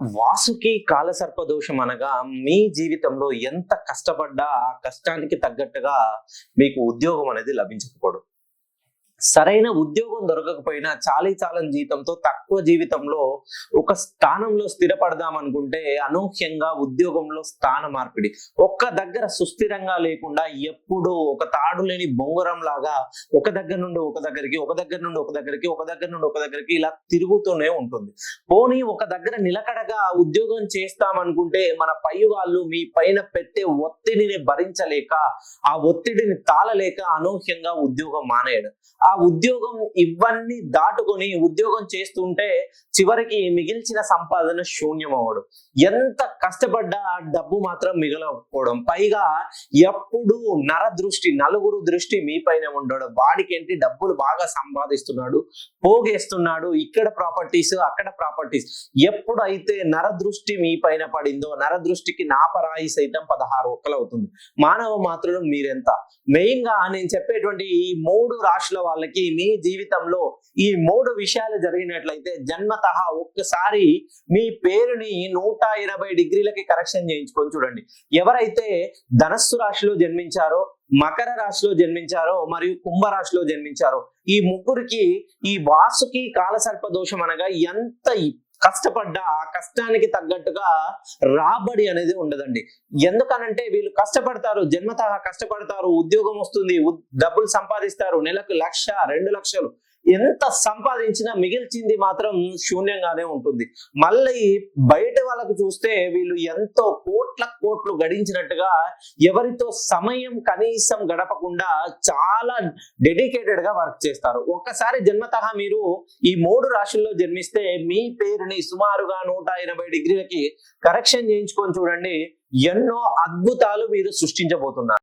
వాసుకి కాలసర్ప దోషం అనగా మీ జీవితంలో ఎంత కష్టపడ్డా ఆ కష్టానికి తగ్గట్టుగా మీకు ఉద్యోగం అనేది లభించకపోవడం. సరైన ఉద్యోగం దొరకకపోయినా చాలీ చాలని జీతంతో తక్కువ జీవితంలో ఒక స్థానంలో స్థిరపడదాం అనుకుంటే అనూహ్యంగా ఉద్యోగంలో స్థాన మార్పిడి. ఒక్క దగ్గర సుస్థిరంగా లేకుండా ఎప్పుడూ ఒక తాడు లేని బొంగరం లాగా ఒక దగ్గర నుండి ఒక దగ్గరికి, ఒక దగ్గర నుండి ఒక దగ్గరికి, ఒక దగ్గర నుండి ఒక దగ్గరికి ఇలా తిరుగుతూనే ఉంటుంది. పోనీ ఒక దగ్గర నిలకడగా ఉద్యోగం చేస్తామనుకుంటే మన పై వాళ్ళు మీ పైన పెట్టే ఒత్తిడిని భరించలేక, ఆ ఒత్తిడిని తాళలేక అనూహ్యంగా ఉద్యోగం మానేయడం. ఆ ఉద్యోగం ఇవన్నీ దాటుకొని ఉద్యోగం చేస్తుంటే చివరికి మిగిల్చిన సంపాదన శూన్యం అవ్వడం. ఎంత కష్టపడ్డా డబ్బు మాత్రం మిగలకపోవడం. పైగా ఎప్పుడు నలుగురు దృష్టి మీ పైన ఉండడం. వాడికేంటి డబ్బులు బాగా సంపాదిస్తున్నాడు, పోగేస్తున్నాడు, ఇక్కడ ప్రాపర్టీస్ అక్కడ ప్రాపర్టీస్. ఎప్పుడైతే నరదృష్టి మీ పైన పడిందో, నరదృష్టికి నాపరాయి సైతం 16 ఒక్కలు అవుతుంది. మానవ మాత్రులు మీరెంత. మెయిన్ గా నేను చెప్పేటువంటి ఈ 3 రాశుల వాళ్ళకి మీ జీవితంలో ఈ 3 విషయాలు జరిగినట్లయితే జన్మతః ఒక్కసారి మీ పేరుని 180 డిగ్రీలకి కరెక్షన్ చేయించుకొని చూడండి. ఎవరైతే ధనస్సు రాశిలో జన్మించారో, మకర రాశిలో జన్మించారో మరియు కుంభ రాశిలో జన్మించారో ఈ ముగ్గురికి ఈ వాసుకి కాలసర్ప దోషం అనగా ఎంత కష్టపడ్డా ఆ కష్టానికి తగ్గట్టుగా రాబడి అనేది ఉండదండి. ఎందుకనంటే వీళ్ళు కష్టపడతారు, జన్మతః కష్టపడతారు, ఉద్యోగం వస్తుంది, డబ్బులు సంపాదిస్తారు, నెలకు 1,00,000 2,00,000 ఎంత సంపాదించినా మిగిల్చింది మాత్రం శూన్యంగానే ఉంటుంది. మళ్ళీ బయట వాళ్ళకు చూస్తే వీళ్ళు ఎంతో కోట్లు గడించినట్టుగా ఎవరితో సమయం కనీసం గడపకుండా చాలా డెడికేటెడ్ గా వర్క్ చేస్తారు. ఒక్కసారి జన్మతః మీరు ఈ 3 రాశుల్లో జన్మిస్తే మీ పేరుని సుమారుగా 180 డిగ్రీలకి కరెక్షన్ చేయించుకొని చూడండి. ఎన్నో అద్భుతాలు మీరు సృష్టించబోతున్నారు.